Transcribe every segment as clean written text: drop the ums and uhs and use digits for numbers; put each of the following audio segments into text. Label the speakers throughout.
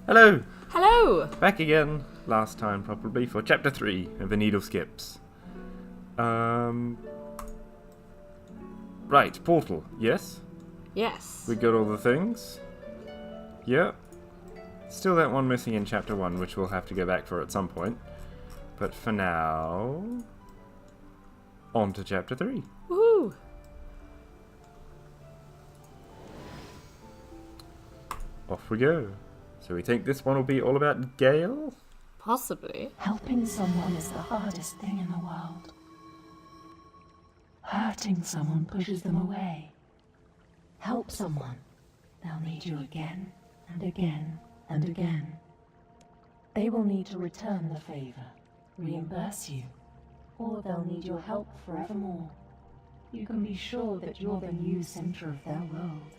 Speaker 1: Hello!
Speaker 2: Hello!
Speaker 1: Back again, last time probably, for Chapter 3 of The Needle Skips. Right, portal, yes?
Speaker 2: Yes.
Speaker 1: We got all the things? Yep. Still that one missing in Chapter 1, which we'll have to go back for at some point. But for now... on to Chapter 3.
Speaker 2: Woohoo!
Speaker 1: Off we go. So we think this one will be all about Gale?
Speaker 2: Possibly.
Speaker 3: Helping someone is the hardest thing in the world. Hurting someone pushes them away. Help someone, they'll need you again and again and again. They will need to return the favor, reimburse you, or they'll need your help forevermore. You can be sure that you're the new center of their world.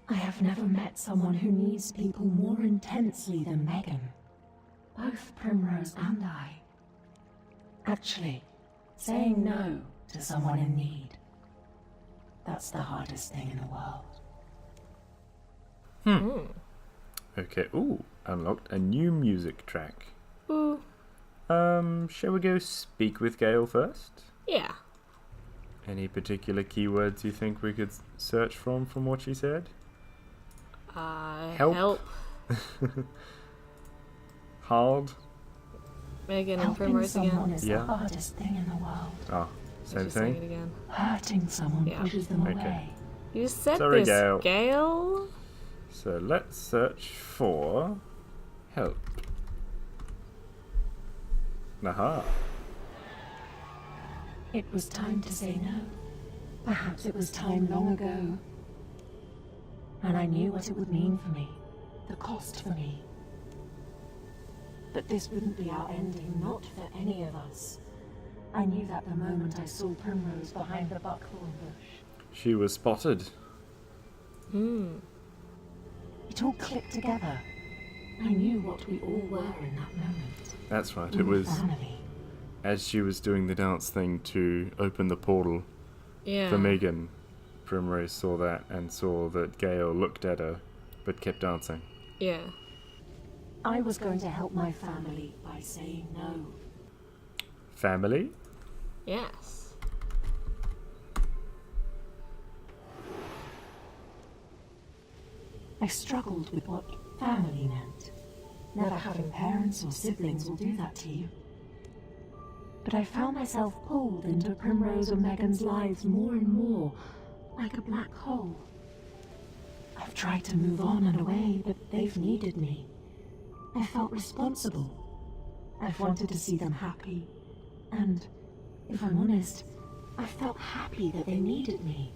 Speaker 3: I have never met someone who needs people more intensely than Megan. Both Primrose and I. Actually, saying no to someone in need. That's the hardest thing in the world.
Speaker 1: Okay, ooh, unlocked a new music track.
Speaker 2: Ooh.
Speaker 1: Shall we go speak with Gale first?
Speaker 2: Yeah.
Speaker 1: Any particular keywords you think we could search from what she said?
Speaker 2: Help.
Speaker 1: Hard?
Speaker 2: Megan and
Speaker 3: Helping
Speaker 2: Primrose
Speaker 3: someone
Speaker 2: again.
Speaker 3: is
Speaker 1: Yeah.
Speaker 3: the hardest thing in the world.
Speaker 1: Oh, same
Speaker 2: Just saying it
Speaker 1: thing?
Speaker 2: again.
Speaker 3: Hurting someone
Speaker 2: Yeah.
Speaker 3: pushes them
Speaker 1: Okay.
Speaker 3: away.
Speaker 2: You said
Speaker 1: Sorry,
Speaker 2: this,
Speaker 1: Gale.
Speaker 2: Gale?
Speaker 1: So let's search for help. Aha.
Speaker 3: It was time to say no. Perhaps it was time long ago. And I knew what it would mean for me. The cost for me. But this wouldn't be our ending, not for any of us. I knew that the moment I saw Primrose behind the buckthorn bush.
Speaker 1: She was spotted.
Speaker 3: It all clicked together. I knew what we all were in that moment.
Speaker 1: That's right,
Speaker 3: We
Speaker 1: it
Speaker 3: were
Speaker 1: was
Speaker 3: family.
Speaker 1: as she was doing the dance thing to open the portal
Speaker 2: Yeah.
Speaker 1: for Megan. Primrose saw that and saw that Gale looked at her but kept dancing.
Speaker 2: Yeah.
Speaker 3: I was going to help my family by saying no.
Speaker 1: Family?
Speaker 2: Yes.
Speaker 3: I struggled with what family meant. Never having parents or siblings will do that to you. But I found myself pulled into Primrose and Megan's lives more and more, like a black hole. I've tried to move on and away, but they've needed me. I felt responsible. I've wanted to see them happy. And, if I'm honest, I felt happy that they needed me.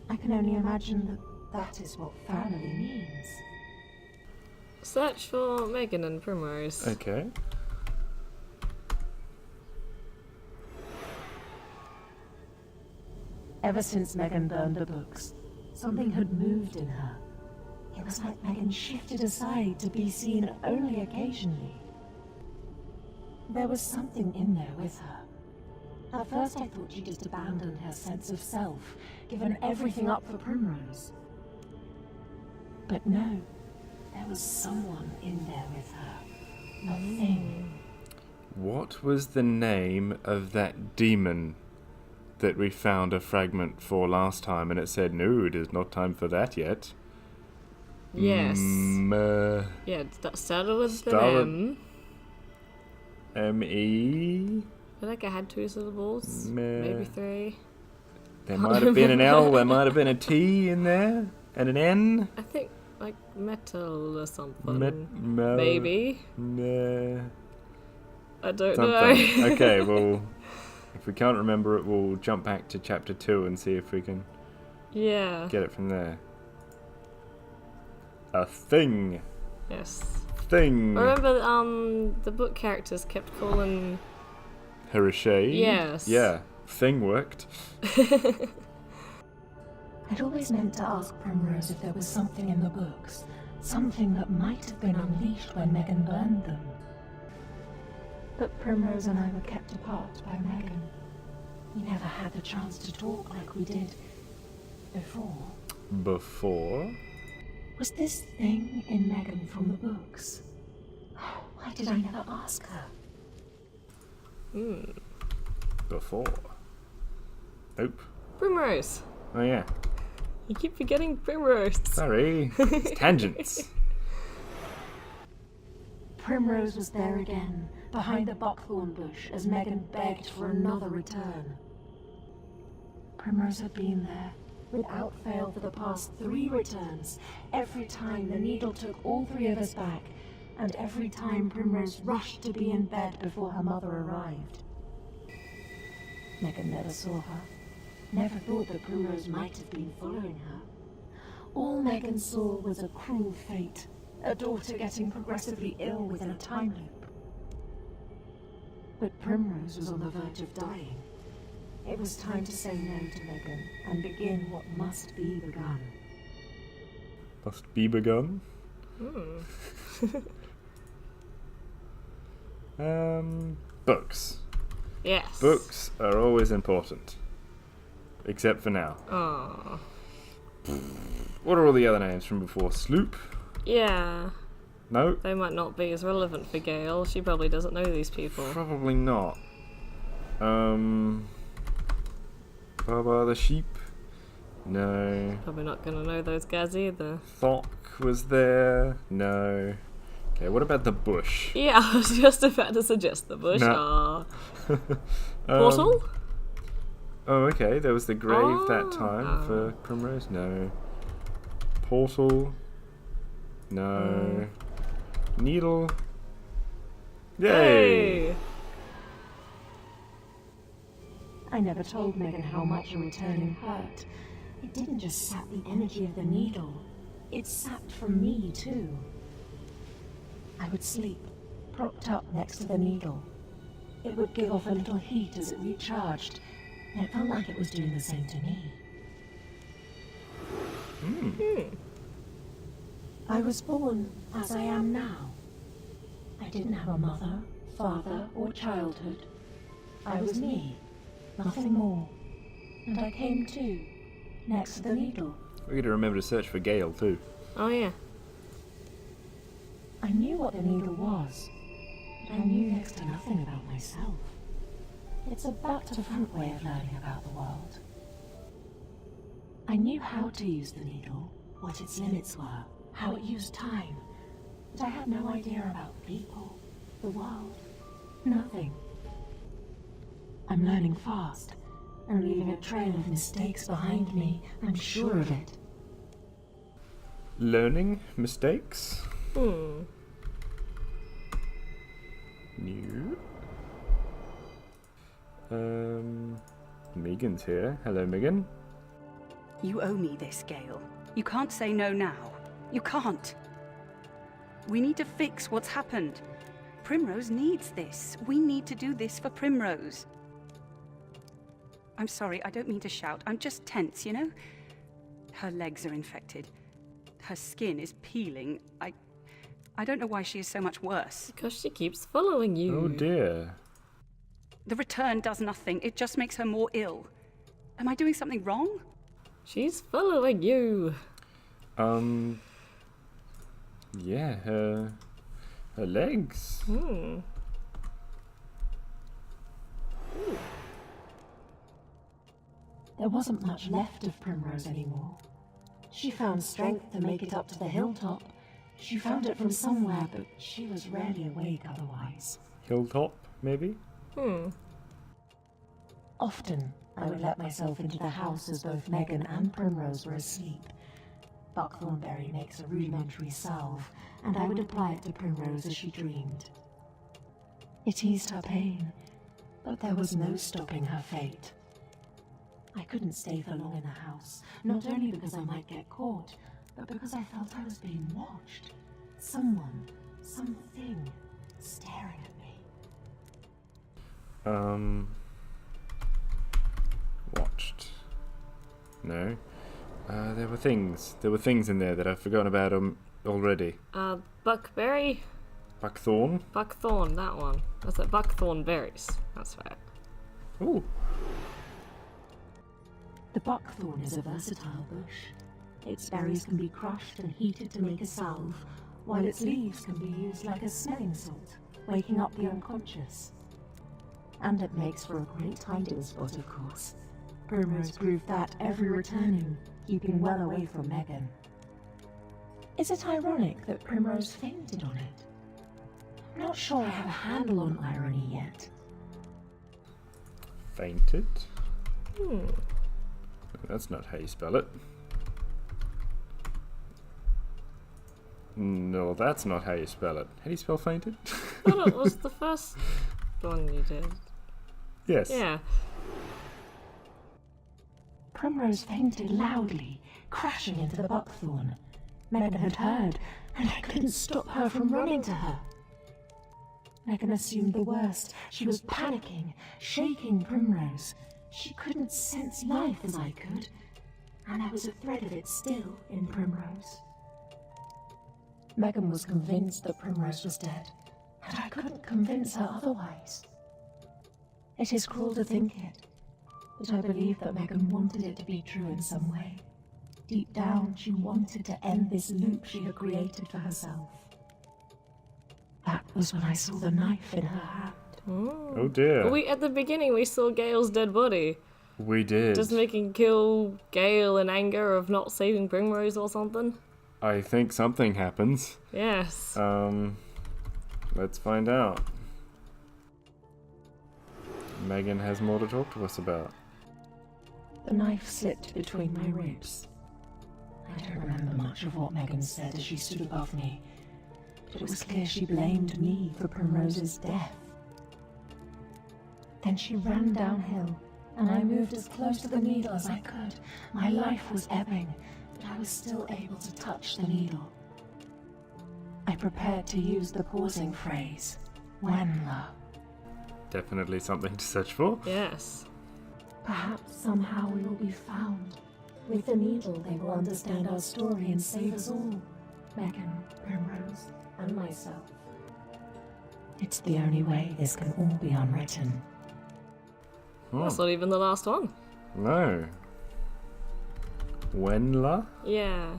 Speaker 3: I can only imagine that that is what family means.
Speaker 2: Search for Megan and Primrose.
Speaker 1: Okay.
Speaker 3: Ever since Megan burned the books, something had moved in her. It was like Megan shifted aside to be seen only occasionally. There was something in there with her. At first I thought she just abandoned her sense of self, given everything up for Primrose. But no, there was someone in there with her. A thing.
Speaker 1: What was the name of that demon that we found a fragment for last time and it said, no, it is not time for that yet?
Speaker 2: Yes. Yeah, that started with an M.
Speaker 1: M-E?
Speaker 2: I feel like I had 2 syllables.
Speaker 1: Meh.
Speaker 2: Maybe 3.
Speaker 1: There might have been an L, there might have been a T in there, and an N.
Speaker 2: I think, like, metal or something.
Speaker 1: Maybe.
Speaker 2: Maybe. I don't
Speaker 1: Something.
Speaker 2: know.
Speaker 1: Okay, well, if we can't remember it, we'll jump back to chapter 2 and see if we can
Speaker 2: Yeah.
Speaker 1: get it from there. A thing.
Speaker 2: Yes.
Speaker 1: Thing.
Speaker 2: Remember, the book characters kept calling...
Speaker 1: Her a shade?
Speaker 2: Yes.
Speaker 1: Yeah. Thing worked.
Speaker 3: I'd always meant to ask Primrose if there was something in the books, something that might have been unleashed when Megan burned them. But Primrose and I were kept apart by Megan. We never had the chance to talk like we did before.
Speaker 1: Before?
Speaker 3: Was this thing in Megan from the books? Oh, why did I never ask her?
Speaker 1: Before. Nope.
Speaker 2: Primrose.
Speaker 1: Oh yeah.
Speaker 2: You keep forgetting Primrose.
Speaker 1: Sorry. It's tangents.
Speaker 3: Primrose was there again, behind the buckthorn bush, as Megan begged for another return. Primrose had been there, without fail, for the past 3 returns. Every time the needle took all 3 of us back, and every time Primrose rushed to be in bed before her mother arrived. Megan never saw her, never thought that Primrose might have been following her. All Megan saw was a cruel fate, a daughter getting progressively ill within a time loop. But Primrose was on the verge of dying. It was time to say no to Megan and begin what must be begun.
Speaker 1: Must be begun. Books.
Speaker 2: Yes.
Speaker 1: Books are always important. Except for now.
Speaker 2: Oh.
Speaker 1: What are all the other names from before? Sloop?
Speaker 2: Yeah.
Speaker 1: No?
Speaker 2: They might not be as relevant for Gale. She probably doesn't know these people.
Speaker 1: Probably not. Baba the sheep? No.
Speaker 2: Probably not gonna know those guys either.
Speaker 1: Thok was there? No. Okay, what about the bush?
Speaker 2: Yeah, I was just about to suggest the bush.
Speaker 1: No.
Speaker 2: Portal?
Speaker 1: Oh, okay. There was the grave that time for Primrose. No. Portal. No. Needle. Yay!
Speaker 2: Hey!
Speaker 3: I never told Megan how much a returning hurt. It didn't just sap the energy of the needle. It sapped from me, too. I would sleep, propped up next to the needle. It would give off a little heat as it recharged, and it felt like it was doing the same to me. I was born as I am now. I didn't have a mother, father, or childhood. I was me, nothing more. And I came to, next to the needle.
Speaker 1: We gotta remember to search for Gale too.
Speaker 2: Oh, yeah.
Speaker 3: I knew what the needle was, but I knew next to nothing about myself. It's a but different way of learning about the world. I knew how to use the needle, what its limits were, how it used time, but I had no idea about people, the world, nothing. I'm learning fast, and leaving a trail of mistakes behind me, I'm sure of it.
Speaker 1: Learning mistakes?
Speaker 2: Hmm.
Speaker 1: New. Megan's here. Hello, Megan.
Speaker 4: You owe me this, Gale. You can't say no now. You can't. We need to fix what's happened. Primrose needs this. We need to do this for Primrose. I'm sorry, I don't mean to shout. I'm just tense, you know? Her legs are infected. Her skin is peeling. I don't know why she is so much worse.
Speaker 2: Because she keeps following you.
Speaker 1: Oh dear.
Speaker 4: The return does nothing. It just makes her more ill. Am I doing something wrong?
Speaker 2: She's following you.
Speaker 1: Yeah, her legs.
Speaker 2: Hmm.
Speaker 3: There wasn't much left of Primrose anymore. She found strength to make it up to the hilltop. She found it from somewhere, but she was rarely awake otherwise.
Speaker 1: Hilltop, maybe?
Speaker 3: Often, I would let myself into the house as both Megan and Primrose were asleep. Buckthornberry makes a rudimentary salve, and I would apply it to Primrose as she dreamed. It eased her pain, but there was no stopping her fate. I couldn't stay for long in the house, not only because I might get caught, but because I felt I was being watched. Someone, something, staring at me.
Speaker 1: Watched. No. There were things. There were things in there that I've forgotten about already.
Speaker 2: Buckberry?
Speaker 1: Buckthorn?
Speaker 2: Buckthorn, that one. That's it, buckthorn berries. That's right.
Speaker 1: Ooh.
Speaker 3: The buckthorn is a versatile bush. Its berries can be crushed and heated to make a salve, while its leaves can be used like a smelling salt, waking up the unconscious. And it makes for a great hiding spot, of course. Primrose proved that every returning, keeping well away from Megan. Is it ironic that Primrose fainted on it? I'm not sure I have a handle on irony yet.
Speaker 1: Fainted? That's not how you spell it. No, that's not how you spell it. How do you spell fainted?
Speaker 2: I thought it was the first one you did.
Speaker 1: Yes.
Speaker 2: Yeah.
Speaker 3: Primrose fainted loudly, crashing into the buckthorn. Megan had heard, and I couldn't stop her from running to her. Megan assumed the worst. She was panicking, shaking Primrose. She couldn't sense life as I could, and there was a thread of it still in Primrose. Megan was convinced that Primrose was dead, and I couldn't convince her otherwise. It is cruel to think it, but I believe that Megan wanted it to be true in some way. Deep down, she wanted to end this loop she had created for herself. That was when I saw the knife in her hand.
Speaker 1: Oh dear.
Speaker 2: But at the beginning we saw Gale's dead body.
Speaker 1: We did.
Speaker 2: Does Megan kill Gale in anger of not saving Primrose or something?
Speaker 1: I think something happens.
Speaker 2: Yes.
Speaker 1: Let's find out. Megan has more to talk to us about.
Speaker 3: The knife slipped between my ribs. I don't remember much of what Megan said as she stood above me, but it was clear she blamed me for Primrose's death. Then she ran downhill, and I moved as close to the needle as I could. My life was ebbing, but I was still able to touch the needle. I prepared to use the pausing phrase, "Wenla."
Speaker 1: Definitely something to search for.
Speaker 2: Yes.
Speaker 3: Perhaps somehow we will be found. With the needle, they will understand our story and save us all. Megan, Primrose, and myself. It's the only way this can all be unwritten.
Speaker 2: That's not even the last one.
Speaker 1: No. Wenla?
Speaker 2: Yeah.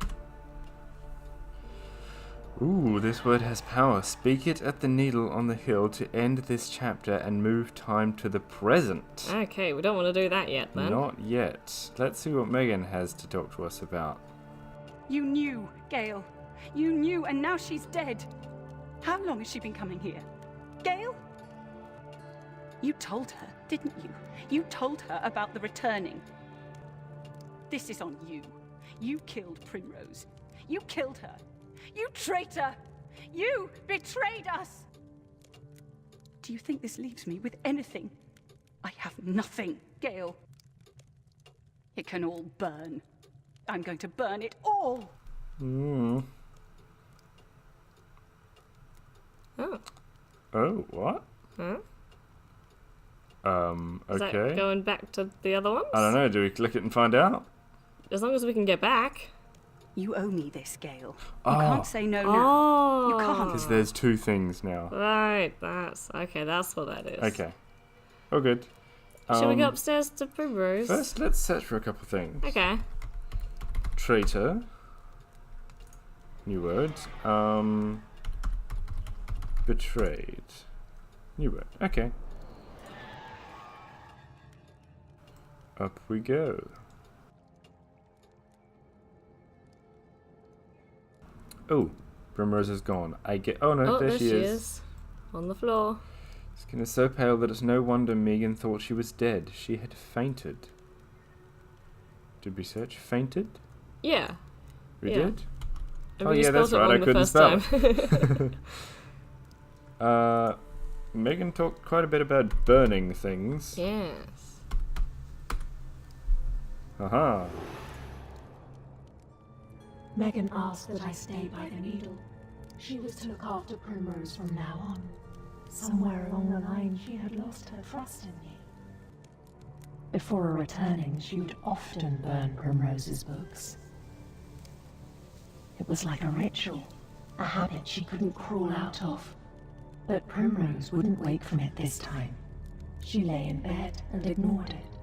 Speaker 1: Ooh, this word has power. Speak it at the needle on the hill to end this chapter and move time to the present.
Speaker 2: Okay, we don't want to do that yet then.
Speaker 1: Not yet. Let's see what Megan has to talk to us about.
Speaker 4: You knew, Gale. You knew, and now she's dead. How long has she been coming here? Gale? You told her, didn't you? You told her about the returning. This is on you. You killed Primrose. You killed her. You traitor! You betrayed us! Do you think this leaves me with anything? I have nothing, Gale. It can all burn. I'm going to burn it all!
Speaker 2: Oh.
Speaker 1: Oh, what?
Speaker 2: Huh? Is
Speaker 1: Okay.
Speaker 2: that going back to the other ones?
Speaker 1: I don't know, do we click it and find out?
Speaker 2: As long as we can get back.
Speaker 4: You owe me this, Gale.
Speaker 1: Oh.
Speaker 4: You can't say no now.
Speaker 2: Oh.
Speaker 4: You can't.
Speaker 1: Because there's two things now.
Speaker 2: Right, that's what that is.
Speaker 1: Okay. Oh, good.
Speaker 2: Shall we go upstairs to Primrose?
Speaker 1: First, let's search for a couple of things.
Speaker 2: Okay.
Speaker 1: Traitor. New word. Betrayed. New word. Okay. Up we go. Oh, Primrose is gone. Oh no, there she is.
Speaker 2: On the floor.
Speaker 1: Skin is so pale that it's no wonder Megan thought she was dead. She had fainted. Did we search fainted?
Speaker 2: Yeah.
Speaker 1: We
Speaker 2: Yeah.
Speaker 1: did?
Speaker 2: And
Speaker 1: Oh
Speaker 2: we
Speaker 1: yeah,
Speaker 2: just
Speaker 1: that's
Speaker 2: spelled
Speaker 1: right. I
Speaker 2: it wrong
Speaker 1: couldn't
Speaker 2: the
Speaker 1: spell it. Megan talked quite a bit about burning things.
Speaker 2: Yes.
Speaker 1: Haha.
Speaker 3: Megan asked that I stay by the needle. She was to look after Primrose from now on. Somewhere along the line, she had lost her trust in me. Before returning, she would often burn Primrose's books. It was like a ritual, a habit she couldn't crawl out of. But Primrose wouldn't wake from it this time. She lay in bed and ignored it.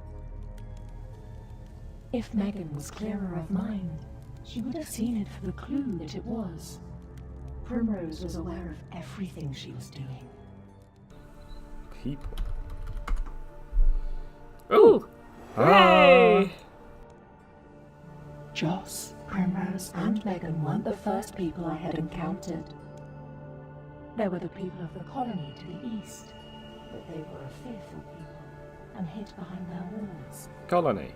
Speaker 3: If Megan was clearer of mind, she would have seen it for the clue that it was. Primrose was aware of everything she was doing.
Speaker 1: People.
Speaker 2: Ooh! Hooray!
Speaker 3: Joss, Primrose, and Megan weren't the first people I had encountered. There were the people of the colony to the east, but they were a fearful people and hid behind their walls.
Speaker 1: Colony.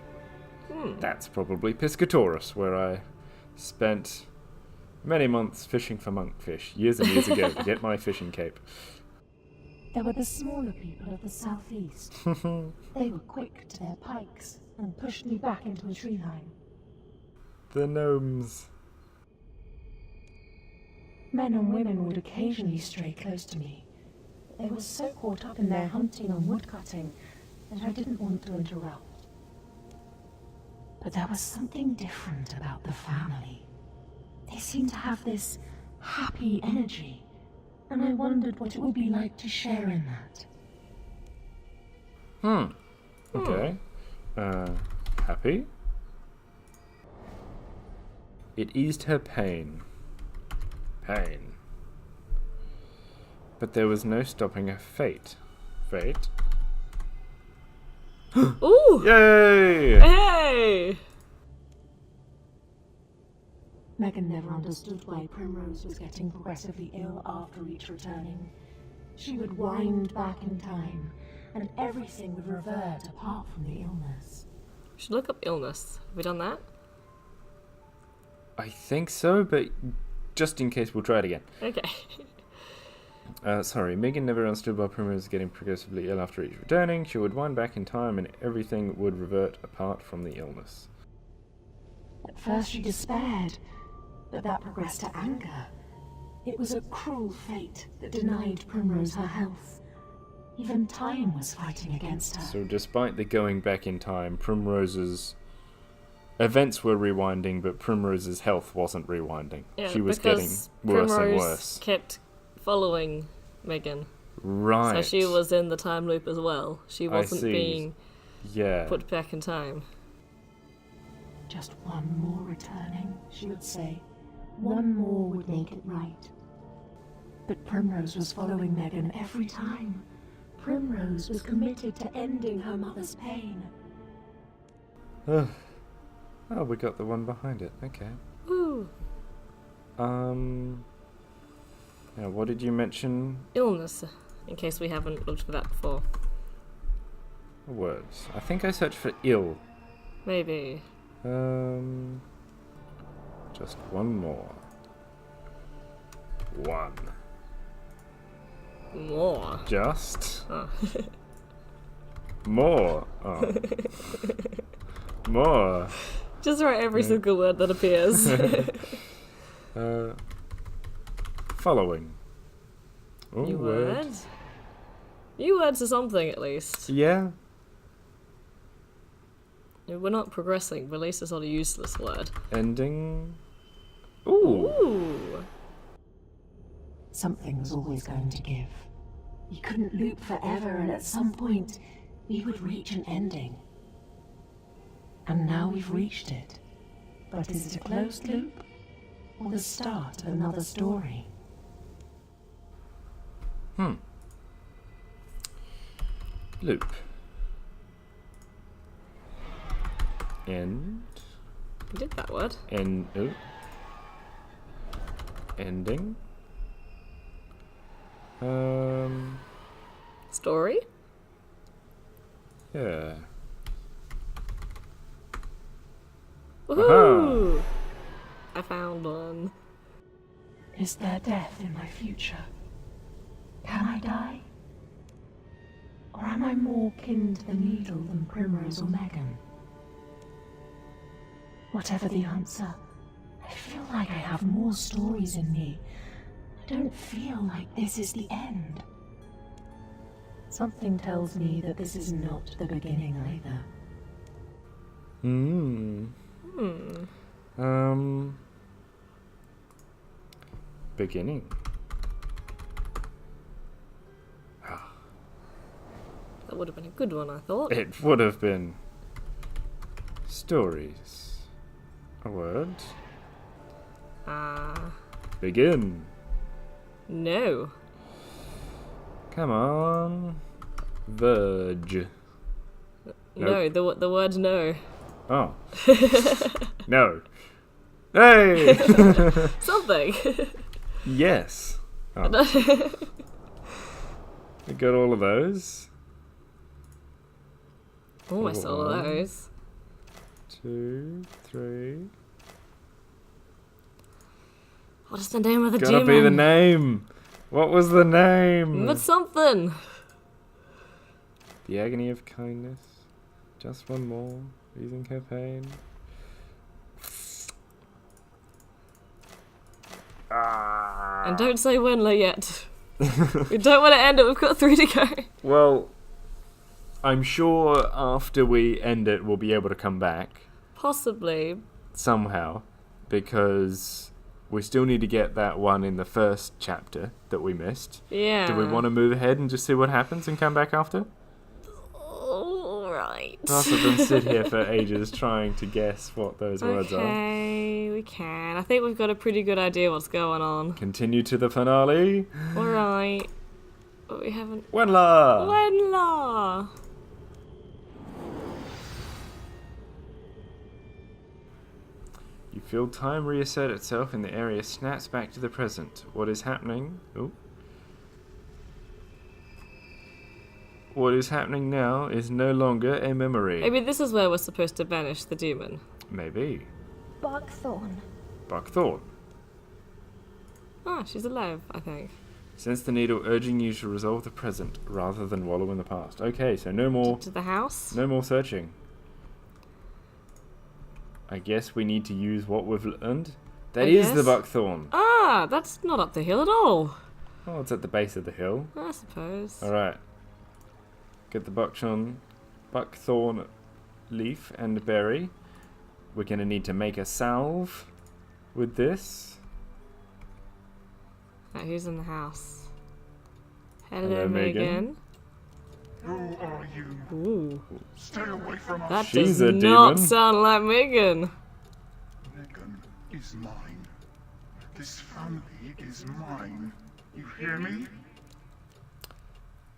Speaker 1: That's probably Piscatoris, where I spent many months fishing for monkfish years and years ago to get my fishing cape.
Speaker 3: There were the smaller people of the southeast. They were quick to their pikes and pushed me back into a tree line.
Speaker 1: The gnomes.
Speaker 3: Men and women would occasionally stray close to me. They were so caught up in their hunting and woodcutting that I didn't want to interrupt. But there was something different about the family. They seemed to have this happy energy, and I wondered what it would be like to share in that.
Speaker 1: Okay. Happy? It eased her pain. Pain. But there was no stopping her fate. Fate?
Speaker 2: Ooh!
Speaker 1: Yay!
Speaker 2: Hey!
Speaker 3: Megan never understood why Primrose was getting progressively ill after each returning. She would wind back in time, and everything would revert apart from the illness.
Speaker 2: We should look up illness. Have we done that?
Speaker 1: I think so, but just in case, we'll try it again.
Speaker 2: Okay.
Speaker 1: Sorry, Megan never understood why Primrose was getting progressively ill after each returning. She would wind back in time and everything would revert apart from the illness.
Speaker 3: At first she despaired, but that progressed to anger. It was a cruel fate that denied Primrose her health. Even time was fighting against her.
Speaker 1: So despite the going back in time, Primrose's events were rewinding, but Primrose's health wasn't rewinding.
Speaker 2: Yeah,
Speaker 1: she was
Speaker 2: because
Speaker 1: getting worse
Speaker 2: Primrose
Speaker 1: and worse.
Speaker 2: kept following Megan.
Speaker 1: Right.
Speaker 2: So she was in the time loop as well. She wasn't
Speaker 1: see.
Speaker 2: being
Speaker 1: Yeah.
Speaker 2: put back in time.
Speaker 3: Just one more returning, she would say. One more would make it right. But Primrose was following Megan every time. Primrose was committed to ending her mother's pain.
Speaker 1: Oh, we got the one behind it. Okay.
Speaker 2: Ooh.
Speaker 1: Now, what did you mention?
Speaker 2: Illness, in case we haven't looked for that before.
Speaker 1: Words. I think I searched for ill.
Speaker 2: Maybe.
Speaker 1: Just one more. One.
Speaker 2: More.
Speaker 1: Just.
Speaker 2: Oh.
Speaker 1: More. Oh. More.
Speaker 2: Just write every single word that appears.
Speaker 1: Following. Oh,
Speaker 2: New words? New words are something, at least.
Speaker 1: Yeah.
Speaker 2: We're not progressing, but at least it's not a useless word.
Speaker 1: Ending. Ooh.
Speaker 2: Ooh.
Speaker 3: Something was always going to give. You couldn't loop forever, and at some point, we would reach an ending. And now we've reached it. But is it a closed loop? Or the start of another story?
Speaker 1: Loop. End.
Speaker 2: You did that word.
Speaker 1: End. Oh. Ending.
Speaker 2: Story?
Speaker 1: Yeah.
Speaker 2: Woohoo! I found one.
Speaker 3: Is there death in my future? Can I die? Or am I more kin to the needle than Primrose or Megan? Whatever the answer, I feel like I have more stories in me. I don't feel like this is the end. Something tells me that this is not the beginning either.
Speaker 1: Beginning.
Speaker 2: That would have been a good one, I thought.
Speaker 1: It would have been. Stories. A word. Begin.
Speaker 2: No.
Speaker 1: Come on. Verge.
Speaker 2: No, the word no.
Speaker 1: Oh. No. Hey!
Speaker 2: Something.
Speaker 1: Yes. Oh. We got all of those.
Speaker 2: Oh, I saw
Speaker 1: One.
Speaker 2: those.
Speaker 1: 2, 3.
Speaker 2: What is the name of the
Speaker 1: Gotta
Speaker 2: demon?
Speaker 1: be the name. What was the name?
Speaker 2: But something.
Speaker 1: The agony of kindness. Just one more. Easing her pain.
Speaker 2: And don't say Winler yet. We don't want to end it. We've got 3 to go.
Speaker 1: Well, I'm sure after we end it, we'll be able to come back
Speaker 2: Possibly.
Speaker 1: somehow, because we still need to get that one in the first chapter that we missed.
Speaker 2: Yeah.
Speaker 1: Do we want to move ahead and just see what happens and come back after?
Speaker 2: Alright.
Speaker 1: Rather than sit here for ages trying to guess what those words are.
Speaker 2: Okay, we can. I think we've got a pretty good idea what's going on.
Speaker 1: Continue to the finale.
Speaker 2: Alright. But we haven't...
Speaker 1: Wenla!
Speaker 2: Wenla!
Speaker 1: You feel time reassert itself and the area snaps back to the present. What is happening? Oh. What is happening now is no longer a memory.
Speaker 2: Maybe this is where we're supposed to banish the demon.
Speaker 1: Maybe.
Speaker 3: Buckthorn.
Speaker 1: Buckthorn.
Speaker 2: Ah, she's alive, I think.
Speaker 1: Sense the needle urging you to resolve the present rather than wallow in the past. Okay, so no more
Speaker 2: To the house?
Speaker 1: no more searching. I guess we need to use what we've learned. That
Speaker 2: I
Speaker 1: is the
Speaker 2: guess.
Speaker 1: buckthorn.
Speaker 2: Ah, that's not up the hill at all.
Speaker 1: Oh, it's at the base of the hill.
Speaker 2: I suppose.
Speaker 1: Alright. Get the buckthorn leaf and berry. We're going to need to make a salve with this.
Speaker 2: Right, who's in the house? Hello,
Speaker 1: Hello, Megan.
Speaker 2: Megan.
Speaker 5: Who are you?
Speaker 2: Ooh,
Speaker 5: Stay away from us.
Speaker 2: that
Speaker 1: She's
Speaker 2: does
Speaker 1: a
Speaker 2: not
Speaker 1: demon.
Speaker 2: sound like Megan.
Speaker 5: Megan is mine. This family is mine. You hear me?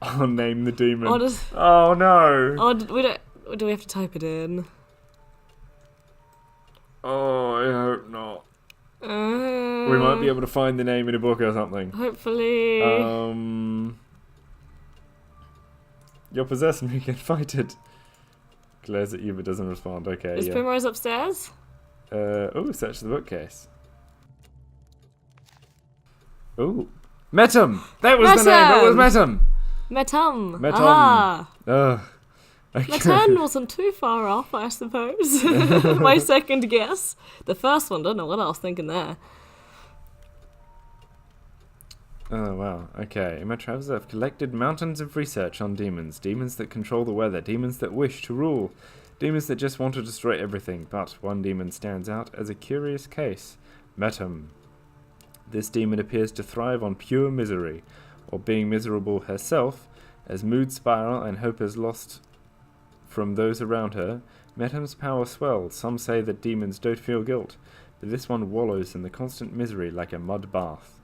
Speaker 1: I'll name the demon.
Speaker 2: Oh, does,
Speaker 1: Oh no!
Speaker 2: oh, we don't. Do we have to type it in?
Speaker 1: Oh, I hope not. We might be able to find the name in a book or something.
Speaker 2: Hopefully.
Speaker 1: You're possessed and you can fight it. Glares at you but doesn't respond. Okay,
Speaker 2: Is
Speaker 1: yeah.
Speaker 2: Primrose upstairs?
Speaker 1: Oh, search the bookcase. Oh, Metum! That was the name! It was Metum!
Speaker 2: Metum.
Speaker 1: Metum.
Speaker 2: Ah.
Speaker 1: Ugh. Okay.
Speaker 2: Metum wasn't too far off, I suppose. My second guess. The first one, don't know what I was thinking there.
Speaker 1: Oh, wow. Okay. In my travels, I've collected mountains of research on demons. Demons that control the weather. Demons that wish to rule. Demons that just want to destroy everything. But one demon stands out as a curious case. Metum. This demon appears to thrive on pure misery, or being miserable herself, as mood spiral and hope is lost from those around her. Metum's power swells. Some say that demons don't feel guilt, but this one wallows in the constant misery like a mud bath.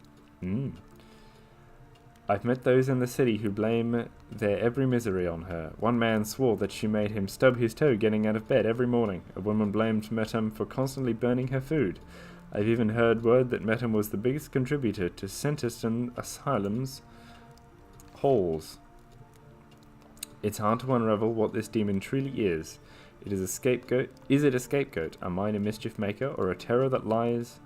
Speaker 1: I've met those in the city who blame their every misery on her. One man swore that she made him stub his toe getting out of bed every morning. A woman blamed Metum for constantly burning her food. I've even heard word that Metum was the biggest contributor to Senterston Asylum's holes. It's hard to unravel what this demon truly is. Is it a scapegoat, a minor mischief maker, or a terror that lies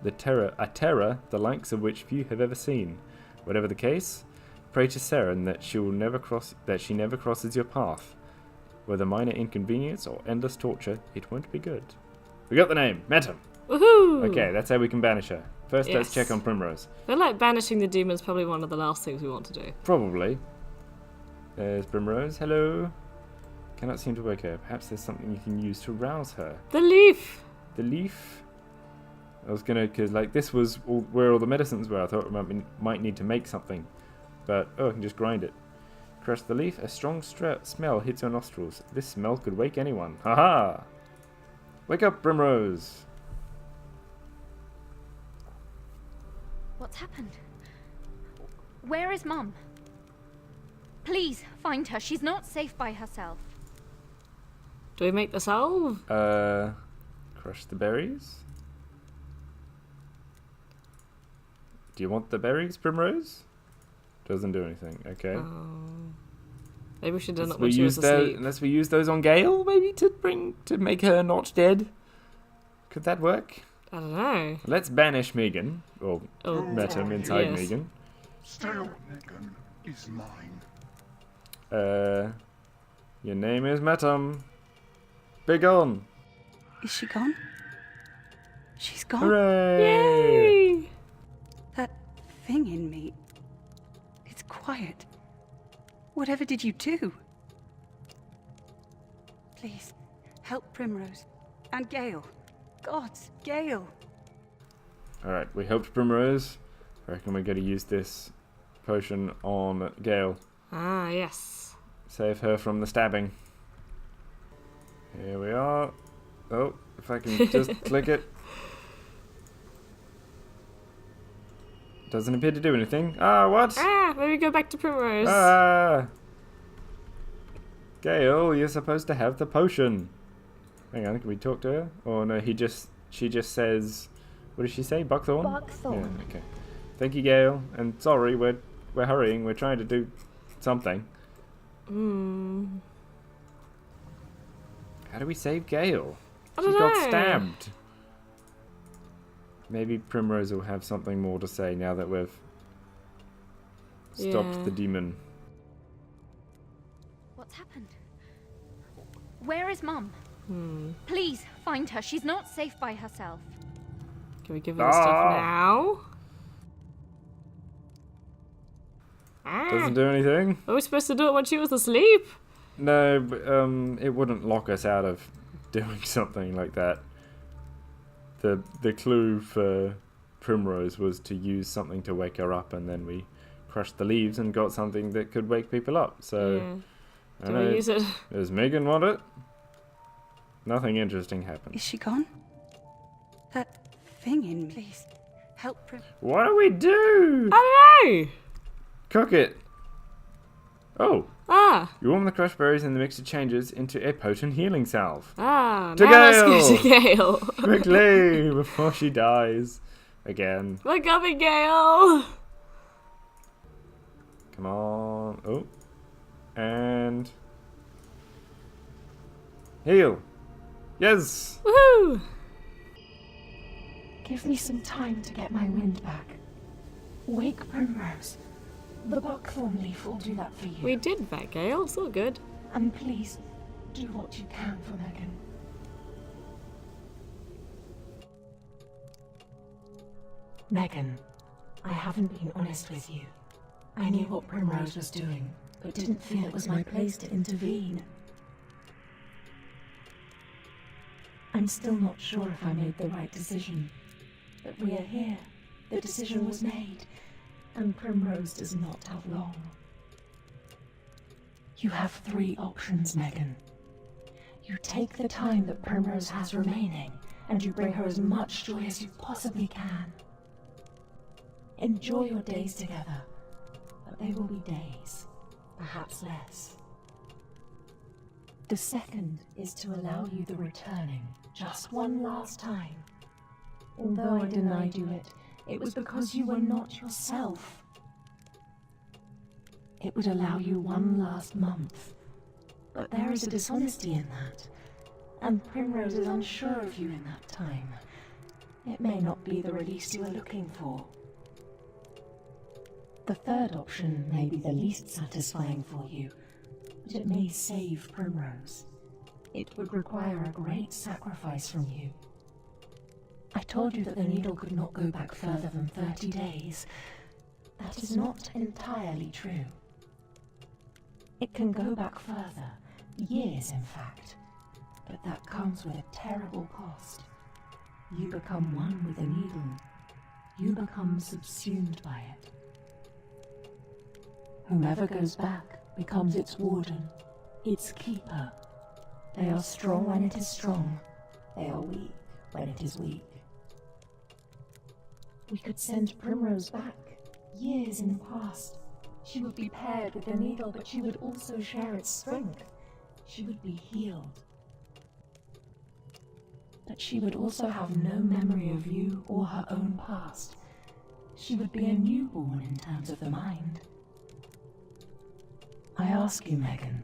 Speaker 1: a terror the likes of which few have ever seen? Whatever the case, pray to Saren that she never crosses your path. Whether minor inconvenience or endless torture, it won't be good. We got the name, Metum.
Speaker 2: Woohoo!
Speaker 1: Okay, that's how we can banish her. First, let's
Speaker 2: Yes.
Speaker 1: check on Primrose.
Speaker 2: I feel like banishing the demon is probably one of the last things we want to do.
Speaker 1: Probably. There's Primrose. Hello. Cannot seem to wake her. Perhaps there's something you can use to rouse her.
Speaker 2: The leaf!
Speaker 1: The leaf. I was gonna, cause like this was where all the medicines were. I thought we might need to make something, but I can just grind it. Crush the leaf. A strong smell hits her nostrils. This smell could wake anyone. Haha! Wake up, Primrose.
Speaker 6: What's happened? Where is Mum? Please, find her. She's not safe by herself.
Speaker 2: Do we make the salve?
Speaker 1: Crush the berries? Do you want the berries, Primrose? Doesn't do anything, okay.
Speaker 2: Maybe we should have done it when she was asleep.
Speaker 1: Unless we use those on Gale, maybe to make her not dead. Could that work?
Speaker 2: I don't know.
Speaker 1: Let's banish Megan, or
Speaker 2: Oh,
Speaker 1: Metam inside
Speaker 2: yes.
Speaker 1: Megan.
Speaker 5: Still, Megan is mine.
Speaker 1: Your name is Metam. Be gone.
Speaker 4: Is she gone? She's gone.
Speaker 1: Hooray!
Speaker 2: Yay!
Speaker 4: That thing in me. It's quiet. Whatever did you do? Please, help Primrose. And Gale. Gods, Gale.
Speaker 1: Alright, we helped Primrose. I reckon we're going to use this potion on Gale.
Speaker 2: Ah, yes.
Speaker 1: Save her from the stabbing. Here we are. Oh, if I can just click it. Doesn't appear to do anything. Ah, what?
Speaker 2: Ah, maybe go back to Primrose.
Speaker 1: Ah! Gale, you're supposed to have the potion. Hang on, can we talk to her? Oh no, she just says, what does she say? Buckthorn?
Speaker 6: Buckthorn.
Speaker 1: Yeah, okay. Thank you, Gale. And sorry, we're hurrying. We're trying to do something. How do we save Gale?
Speaker 2: I
Speaker 1: She
Speaker 2: don't
Speaker 1: got
Speaker 2: know.
Speaker 1: stabbed. Maybe Primrose will have something more to say now that we've stopped
Speaker 2: Yeah.
Speaker 1: the demon.
Speaker 6: What's happened? Where is Mum?
Speaker 2: Hmm.
Speaker 6: Please, find her. She's not safe by herself.
Speaker 2: Can we give her the stuff now? Ah.
Speaker 1: Doesn't do anything.
Speaker 2: Are we supposed to do it when she was asleep?
Speaker 1: No, but, it wouldn't lock us out of doing something like that. The clue for Primrose was to use something to wake her up, and then we crushed the leaves and got something that could wake people up. So,
Speaker 2: Yeah.
Speaker 1: I
Speaker 2: Do
Speaker 1: don't know.
Speaker 2: we use it?
Speaker 1: Does Megan want it? Nothing interesting happened.
Speaker 4: Is she gone? That thing in me. Please, help
Speaker 1: What do we do?
Speaker 2: I don't know.
Speaker 1: Cook it. Oh,
Speaker 2: Ah.
Speaker 1: you warm the crushed berries and the mixture changes into a potent healing salve.
Speaker 2: Ah.
Speaker 1: To
Speaker 2: Now let's go
Speaker 1: Gale.
Speaker 2: to Gale.
Speaker 1: Quickly, before she dies again.
Speaker 2: We're coming, Gale.
Speaker 1: Come on. Oh. And heal. Yes.
Speaker 2: Woohoo.
Speaker 3: Give me some time to get my wind back. Wake Primrose. The buckthorn leaf will do that for you.
Speaker 2: We did that, Gale. It's all good.
Speaker 3: And please, do what you can for Megan. Megan, I haven't been honest with you. I knew what Primrose was doing, but didn't feel it was my place to intervene. I'm still not sure if I made the right decision. But we are here. The decision was made. And Primrose does not have long. You have 3 options, Megan. You take the time that Primrose has remaining, and you bring her as much joy as you possibly can. Enjoy your days together, but they will be days, perhaps less. The second is to allow you the returning, just one last time. Although I denied you it, it was because you were not yourself. It would allow you one last month. But there is a dishonesty in that. And Primrose is unsure of you in that time. It may not be the release you are looking for. The third option may be the least satisfying for you, but it may save Primrose. It would require a great sacrifice from you. I told you that the needle could not go back further than 30 days. That is not entirely true. It can go back further, years in fact, but that comes with a terrible cost. You become one with the needle. You become subsumed by it. Whomever goes back becomes its warden, its keeper. They are strong when it is strong. They are weak when it is weak. We could send Primrose back, years in the past. She would be paired with the needle, but she would also share its strength. She would be healed. But she would also have no memory of you or her own past. She would be a newborn in terms of the mind. I ask you, Megan,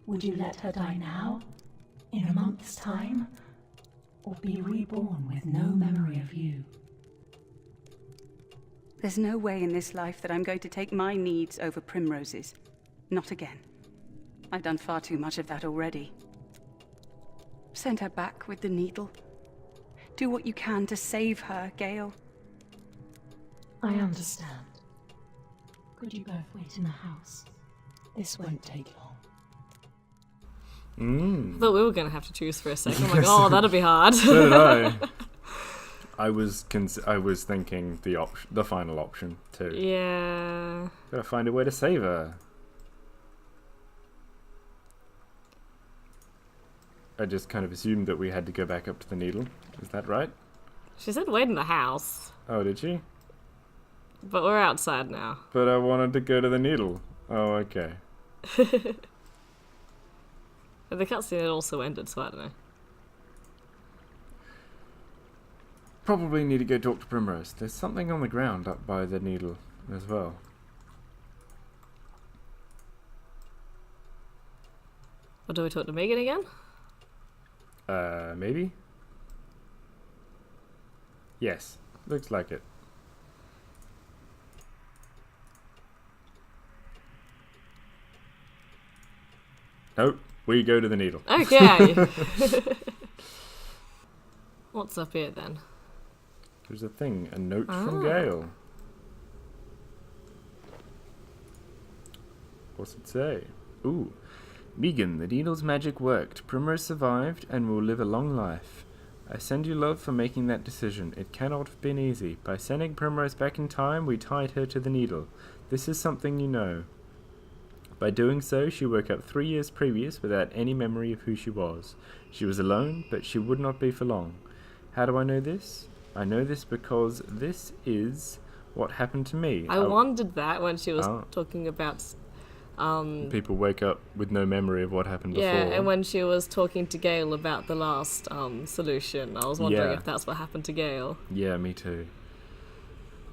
Speaker 3: would you let her die now, in a month's time, or be reborn with no memory of you?
Speaker 4: There's no way in this life that I'm going to take my needs over Primrose's. Not again. I've done far too much of that already. Send her back with the needle. Do what you can to save her, Gale.
Speaker 3: I understand. Could you both wait in the house? This won't take long.
Speaker 2: I thought we were going to have to choose for a second. I'm like, oh, that'll be hard.
Speaker 1: So did I. I was thinking the final option too.
Speaker 2: Yeah.
Speaker 1: Gotta find a way to save her. I just kind of assumed that we had to go back up to the needle. Is that right?
Speaker 2: She said wait in the house.
Speaker 1: Oh, did she?
Speaker 2: But we're outside now.
Speaker 1: But I wanted to go to the needle. Oh, okay.
Speaker 2: But the cutscene had also ended, so I don't know.
Speaker 1: Probably need to go talk to Primrose. There's something on the ground up by the needle as well.
Speaker 2: Or do we talk to Megan again?
Speaker 1: Maybe? Yes, looks like it. Nope, we go to the needle.
Speaker 2: Okay. What's up here then?
Speaker 1: There's a thing, a note from Gale. What's it say? Ooh. Megan, the needle's magic worked. Primrose survived and will live a long life. I send you love for making that decision. It cannot have been easy. By sending Primrose back in time, we tied her to the needle. This is something you know. By doing so, she woke up 3 years previous without any memory of who she was. She was alone, but she would not be for long. How do I know this? I know this because this is what happened to me.
Speaker 2: I wondered that when she was talking about...
Speaker 1: people wake up with no memory of what happened before.
Speaker 2: Yeah, and when she was talking to Gale about the last solution, I was wondering if that's what happened to Gale.
Speaker 1: Yeah, me too.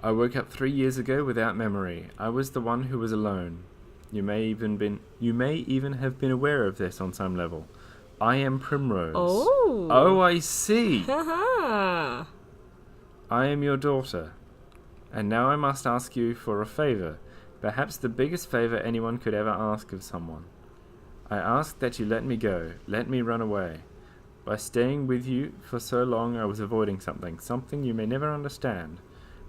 Speaker 1: I woke up 3 years ago without memory. I was the one who was alone. You may even have been aware of this on some level. I am Primrose. Oh, I see.
Speaker 2: Haha.
Speaker 1: I am your daughter. And now I must ask you for a favor. Perhaps the biggest favor anyone could ever ask of someone. I ask that you let me go. Let me run away. By staying with you for so long, I was avoiding something you may never understand.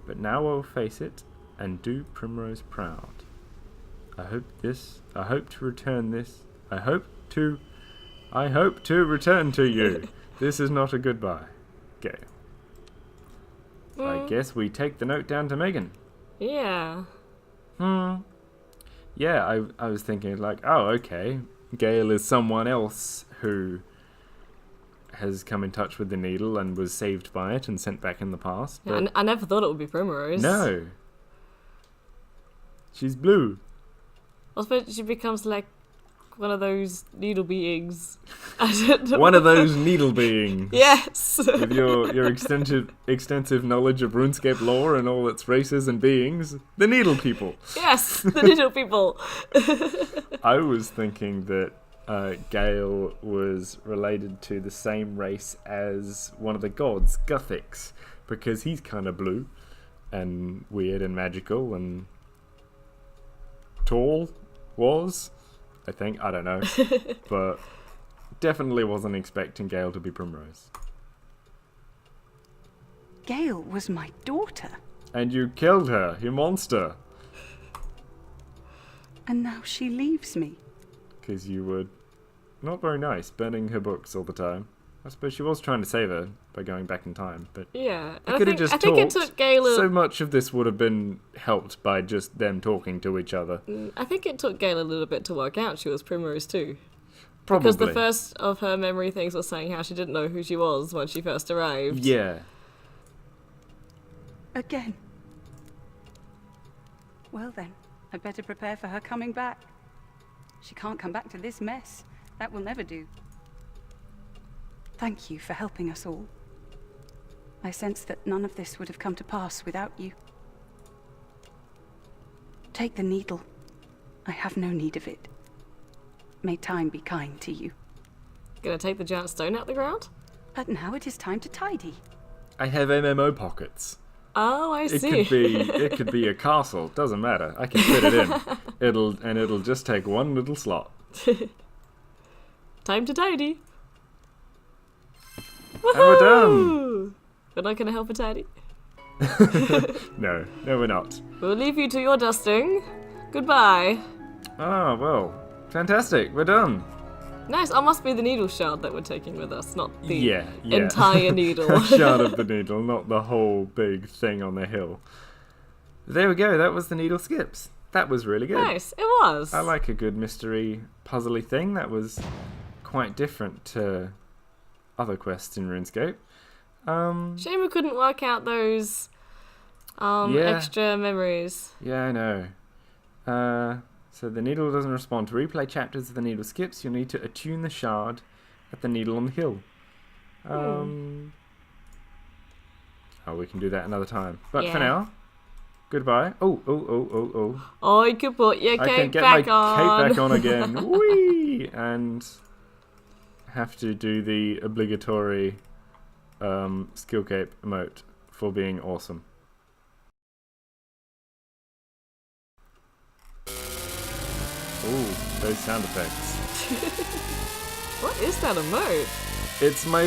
Speaker 1: But now I will face it and do Primrose proud. I hope to return to you. This is not a goodbye. Gale. I guess we take the note down to Megan.
Speaker 2: Yeah.
Speaker 1: Yeah, I was thinking like, oh, okay. Gale is someone else who has come in touch with the needle and was saved by it and sent back in the past.
Speaker 2: Yeah, I never thought it would be Primrose.
Speaker 1: No. She's blue.
Speaker 2: I suppose she becomes like one of those needle beings. I don't know.
Speaker 1: One of those needle beings.
Speaker 2: Yes.
Speaker 1: With your extensive knowledge of Runescape lore and all its races and beings, the needle people.
Speaker 2: Yes, the needle people.
Speaker 1: I was thinking that Gale was related to the same race as one of the gods, Guthix, because he's kind of blue and weird and magical and tall. I think. I don't know. But definitely wasn't expecting Gale to be Primrose.
Speaker 4: Gale was my daughter.
Speaker 1: And you killed her, you monster.
Speaker 4: And now she leaves me.
Speaker 1: Because you were not very nice, burning her books all the time. I suppose she was trying to save her by going back in time, but
Speaker 2: yeah,
Speaker 1: they could have just talked.
Speaker 2: I think it took Gale
Speaker 1: so much of this would have been helped by just them talking to each other.
Speaker 2: I think it took Gale a little bit to work out she was Primrose too.
Speaker 1: Probably.
Speaker 2: Because the first of her memory things was saying how she didn't know who she was when she first arrived.
Speaker 1: Yeah.
Speaker 4: Again. Well then, I'd better prepare for her coming back. She can't come back to this mess. That will never do. Thank you for helping us all. I sense that none of this would have come to pass without you. Take the needle. I have no need of it. May time be kind to you.
Speaker 2: Gonna take the giant stone out the ground?
Speaker 4: But now it is time to tidy.
Speaker 1: I have MMO pockets.
Speaker 2: Oh, I
Speaker 1: It
Speaker 2: see.
Speaker 1: could be a castle. Doesn't matter. I can fit it in. It'll just take one little slot.
Speaker 2: Time to tidy.
Speaker 1: And we're done.
Speaker 2: Woohoo! We're not gonna help her tidy.
Speaker 1: No, we're not.
Speaker 2: We'll leave you to your dusting. Goodbye.
Speaker 1: Oh well, fantastic. We're done.
Speaker 2: Nice. Oh, must be the needle shard that we're taking with us, not the
Speaker 1: Yeah.
Speaker 2: entire needle.
Speaker 1: A shard of the needle, not the whole big thing on the hill. There we go. That was the needle skips. That was really good.
Speaker 2: Nice. It was.
Speaker 1: I like a good mystery puzzly thing. That was quite different to other quests in RuneScape.
Speaker 2: Shame we couldn't work out those
Speaker 1: Yeah.
Speaker 2: extra memories.
Speaker 1: Yeah, I know. So the needle doesn't respond. To replay chapters of the needle skips, you'll need to attune the shard at the needle on the hill. Oh, we can do that another time. But for
Speaker 2: Yeah.
Speaker 1: now, goodbye. Oh.
Speaker 2: Oh, you could put your
Speaker 1: I can
Speaker 2: cape
Speaker 1: get
Speaker 2: back
Speaker 1: my
Speaker 2: on.
Speaker 1: cape back on again. Whee! And have to do the obligatory skill cape emote for being awesome. Ooh, those sound effects.
Speaker 2: What is that emote?
Speaker 1: It's my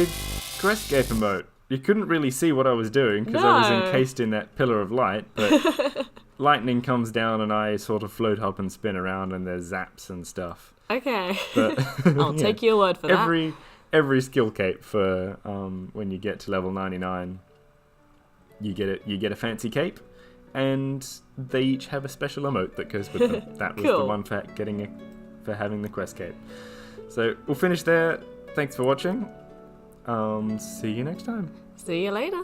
Speaker 1: Runescape emote. You couldn't really see what I was doing because I was
Speaker 2: No.
Speaker 1: encased in that pillar of light, but lightning comes down and I sort of float up and spin around and there's zaps and stuff.
Speaker 2: Okay.
Speaker 1: But
Speaker 2: I'll
Speaker 1: yeah.
Speaker 2: take your word for that.
Speaker 1: Every skill cape for when you get to level 99, you get a fancy cape, and they each have a special emote that goes with them. That was the
Speaker 2: Cool.
Speaker 1: one for having the quest cape. So we'll finish there. Thanks for watching. See you next time.
Speaker 2: See you later.